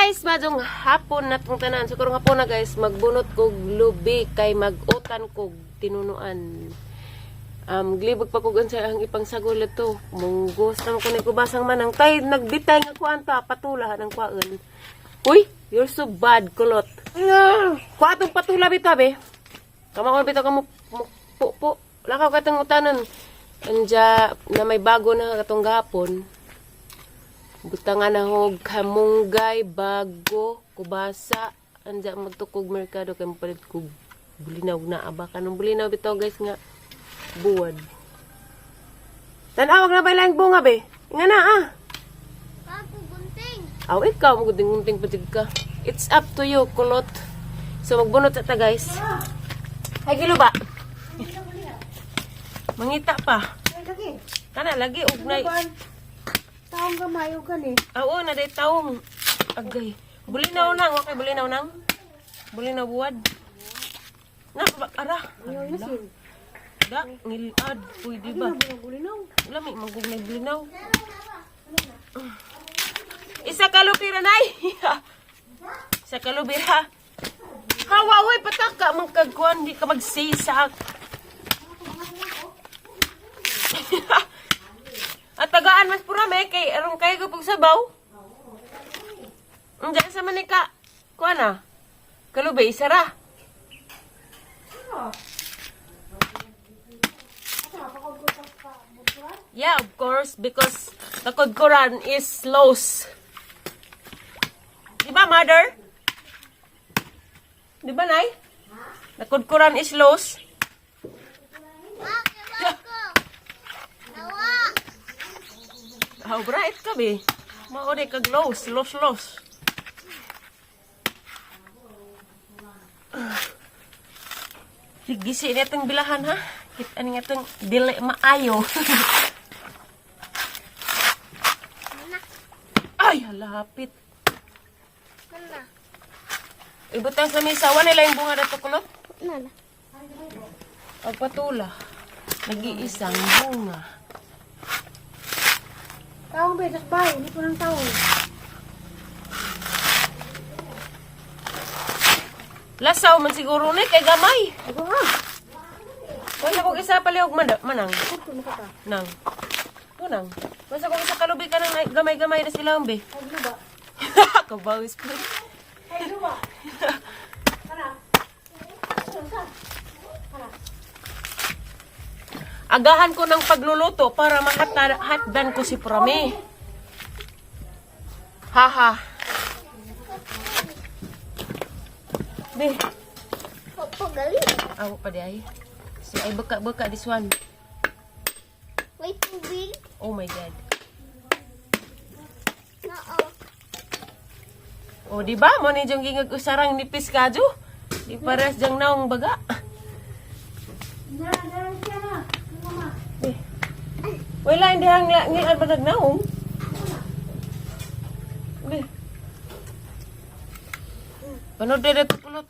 guys, madong hapon na itong tanan. So karong hapon na guys, magbunot kog lubi kay mag-utan kog tinunuan. Glibog pa kog sa ang ipang sagol ito. Munggos na ko ni kubasang manang tay nagbitay nga kuan ta patula ng kuan. Uy, you're so bad, kulot. Kuha atong patula bitaw be. Kamakon bitaw ka mo po. Lakaw katong utanon. Anja na may bago na katong gapon. Butangan na hog kamunggay, bago, kubasa. Anja magtukog merkado kay mapalit kog bulinaw na aba. Kanong bulinaw bitaw guys nga buwad. Tanawag na ba lang bunga be? Nga na Ako gunting. Aw, ikaw magunting-gunting patig ka. It's up to you, kulot. So magbunot ta guys. Hay gilo ba? Mangita pa. Kana lagi ugnay. Taong gamayo ka ni. Oo, na day taong. Agay. Bulinaw nang, okay, bulinaw nang. Bulinaw buwad. Na, ara. Ayaw na sin. Da, ngilad. Uy, di ba? Bulinaw. Lami, magugnay bulinaw. Isa kalupira, nay. Isa kalupira. Hawa, huy, pataka. Magkagkuhan, di ka magsisak. At tagaan mas purame kay arong kay gupog sabaw. Unja sa manika. Kuha na. Kalubay sara. Yeah, of course, because the Quran is loose. Di ba, mother? Di ba, nay? The Quran is loose. How bright ka be? Maode ka glows, los. Gisi na itong bilahan ha. Kita nga itong dili maayo. Ay, halapit. Nana. Ibutang sa misa. Wala nila yung bunga na ito kulot? Nana. Pagpatula. Nag-iisang bunga. Taong bedak ba? Hindi po ng taong. Lasaw man siguro ni kay gamay. Ako nga. Wala kong isa palihog manang. Ako mo ka ta. Nang. Nang. Basta kung isa kalubi ka ng gamay-gamay na sila be. Ay, ano ba? Kabawis ko. Ay, ano ba? Kana. Agahan ko ng pagluluto para mahatdan ko si Prami. Haha. Be. Opo, galing. Ako pa di ay. Si ay baka this one. May tubig. Oh my God. Oo. Oh, di ba? Mo ni jong gingag usarang nipis kadyo. Di pares jang naong baga. Nana siya na. Mama. Be. Wala hindi hang ngian ba nagnaong? Be. Panood din ito pulot.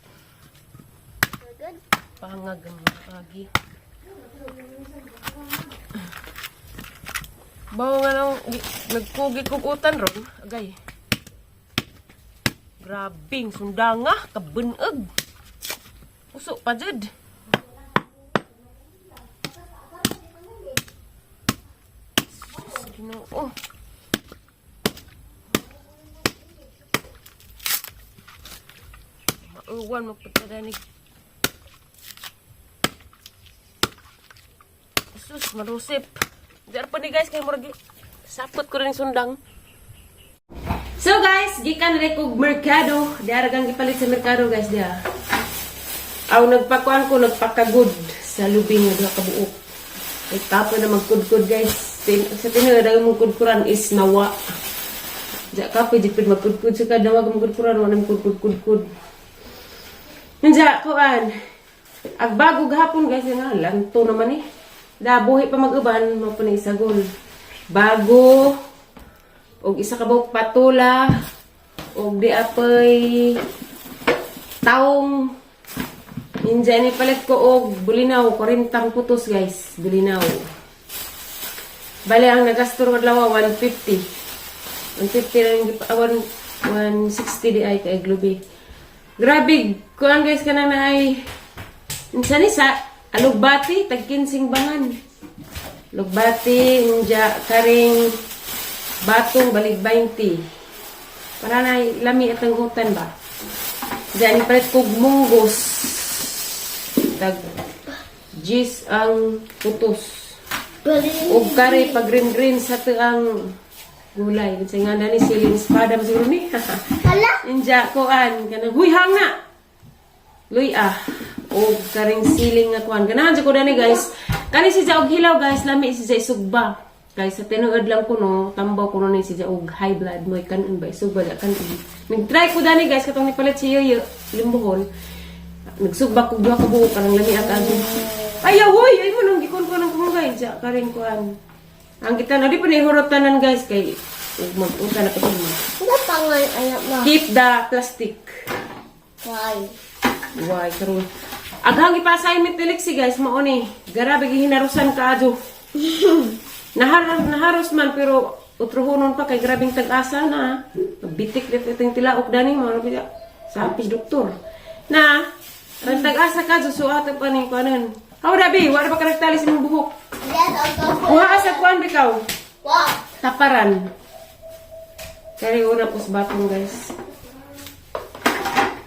Good. Pangag ang pagi. Bawa nga nang nagkugi-kugutan ron. Agay. Grabing sundanga. Kabunag. Usok pa jud. Ginoo. Mauwan magpagkadanig. Sus, marusip. Diyan pa ni guys, kay murag sapot ko rin sundang. So guys, gikan rin kog merkado. Diyan ragang gipalit sa merkado guys diya. Aw nagpakuan ko, nagpakagod sa lubing nga kabuok. Ay tapo na magkudkud guys. Sa tinadagang mong kudkuran is nawa. Diyan ka pwede magkudkud sa kadawag mong kudkuran, walang kudkud. Nandiyan, kuan. Agbago gahapon guys, nga lanto naman eh. Dabuhi pa mag-uban, mapunisagol. Bago, og isa ka buhok patula, og di apay taong. Ninja ni palit ko og bulinaw, 40 putos guys, bulinaw. Bale ang nagastor ko lawa 150. 150 lang 160 di ay kay Globe. Grabe, kuan guys kana na ay insan ni sa alugbati tag 15 bangan. Lugbati unja karing batong balig 20. Para na lami at tanggutan ba. Diyan palit kog munggos. Tag gis ang putos. Og kare pag green sa tuang gulay. Kasi nga na ni siling espada masiguro ni. Hala? Inja koan kanang huy hanga. Luy o karing siling nga kuan. Ganahan sa ko dani guys. Kani si og hilaw guys, lami si isugba. Guys, sa tinuod lang ko no, tambaw ko no ni si og high blood mo kanon ba isugba la kan. Nag-try ko dani guys katong nipalit si Yoyo limbuhon. Nagsugba ko duha ka buok kanang lami at agi. Ayaw hoy, ay mo nang gikon ko nang kumugay ja karing kuan. Ang kita na di pa ni horotanan guys kay mag-unta na patong. Ano pangal anak mo? Keep the plastic. Why? Why karon? Aghang ipa-assignment Alexi guys, mao ni. Grabe gihinarusan ka adyo. Naharos man pero utrohonon pa kay grabing tag-asa na. Bitik dito itong tilaok dani mo ano kaya sa apis doktor. Na ang tag-asa ka so ato pa ning kuanan. How dabi, wala ba karaktalis imong buhok? Yes, I'll go. Kuha sa kuan bitaw. What? Taparan. Kaya una pus batong guys.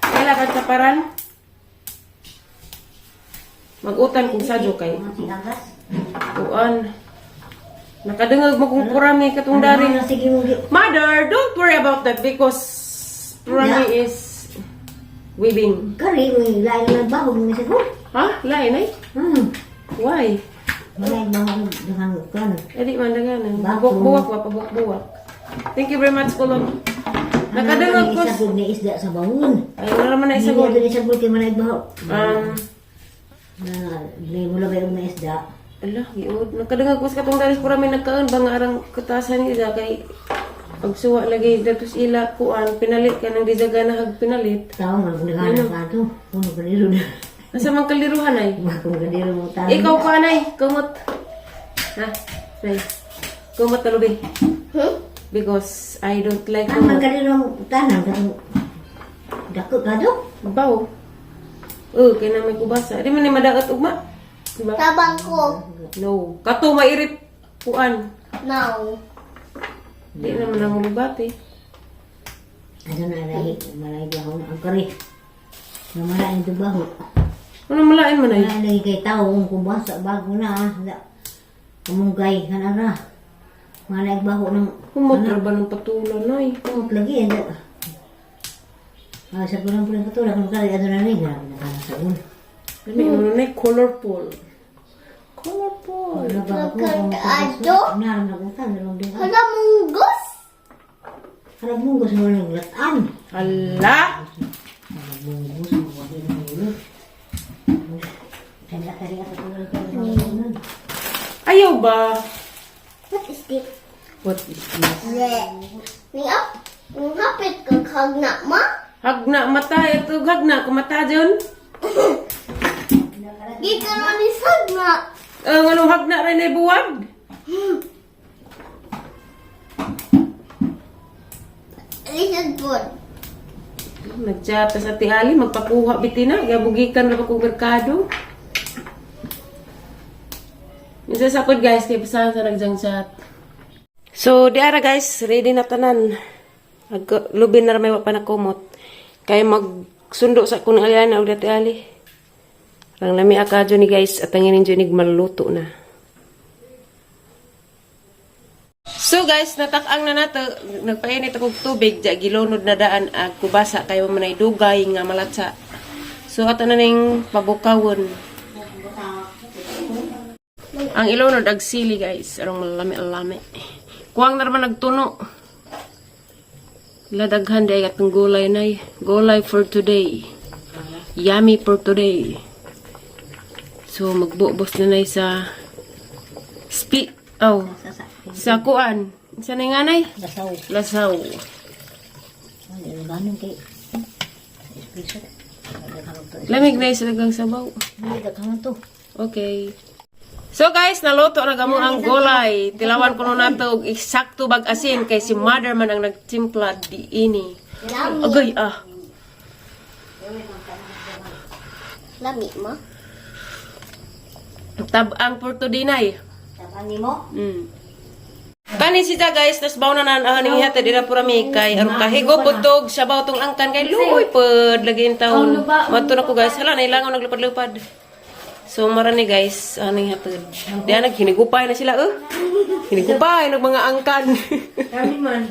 Kailan ka taparan? Mag-utan kung sadyo kay. Kuan. Nakadungag mo kung kurami katong dari. Mother, don't worry about that because kurami is weaving. Kari, may lain na bahog na siya ko. Ha? Lain ay? Why? Lain bahog dengan kan. Edi mandangan. Buwak-buwak wa pabuwak-buwak. Thank you very much Kulon. Nakadungag ko. Isagod na isda sa bahon. Ay wala man na Hindi isagod. na isagod kay manay bahog. Um, Lain mo lang na isda. ala, giud. Nakadungag ko sa katong dari kurami nagkaon bangarang katasan nila kay pagsuwa lagi datos ila kuan pinalit ka ng dizaga na hag pinalit. Tao man kung naghanap ka ito. Puno ka nilo na. Asa man kaliruhan ay? Kung kanilo mo tayo. Ikaw pa nay, kumot. Ha? Nay. Kumot talubi. Because I don't like Ang man kumot. kanilo mo tanan katong dako ka do. Baw. Kaya na may kubasa. Di man ni madagat ugma. Diba? Tabang ko. No. Kato mairit kuan. Now. Di naman ang ulubati. Ano na lahi, malay bahog ang kari. Na malain to bahog. Ano malain man ay? Malay lagi kay tao kung kubasa bago na. Kamunggay ka na ra. Malay bahog ng Kumot ra ba ng patulan ay? kumot lagi. Sa pulang-pulang katulad kung kali ano na rin. Grabe na ka sa ulo. Lami mo na colorful. Colorful. Ano ba ako? Nagkakaado? Naram na kung saan. Naram din. Hala munggos? Harap mong gusto mo ng latan. Hala! Harap mong gusto mo ng ulo. Kaya sa tulad ko ng ulo. Ayaw ba? What is this? What is this? Ning up? Ning hapit ka kagna ma? Hagna mata. Ito hagna. Kumata dyan. Di ka na ni sagna. Ang anong hagna rin ay buwag? Listen po. Nagchat sa tiali. Magpakuha bitina. Gabugikan na akong merkado. Isa sa pod guys. Kaya pasahan sa nagjang chat. So, diara guys. Ready na tanan. Lubin na may wapanakumot. Kaya magsundo sa kung alian na dati ali. Ang lami akadyo ni guys at ang ininjo ni maluto na. So guys, natakang na nato. Nagpainit akong tubig. Diya gilunod na daan ag kubasa kayo manay dugay nga malatsa. So ato na ning pabukawon. Ang ilunod ag sili guys. Arong malami-alami. Kuwang na naman nagtuno. Ladaghan di ay atong gulay na. Gulay for today. Yummy for today. So, magbubos na na sa sa kuan. Sa na nga nay? Lasaw. Lasaw. Ano ganun kay espresso. Lamig na isa nagang sabaw. Hindi ka man to. Okay. So guys, naluto na gamo ang gulay. Tilawan ko na nato og eksakto bag asin kay si mother man ang nagtimpla di ini. Lami. Agay, Lami mo? Tabang Porto Dinay. Tapan ni mo? Kani siya guys, tas baw na ning hatid ira pura mi kay aron kahigo putog sabaw tong angkan kay luoy pod lagi in taon. Mato na ko guys, hala na ilangaw naglupad-lupad. So marani guys, aning hatid. Diyan naghinigupay na sila Hinigupay ng mga angkan. Kami man.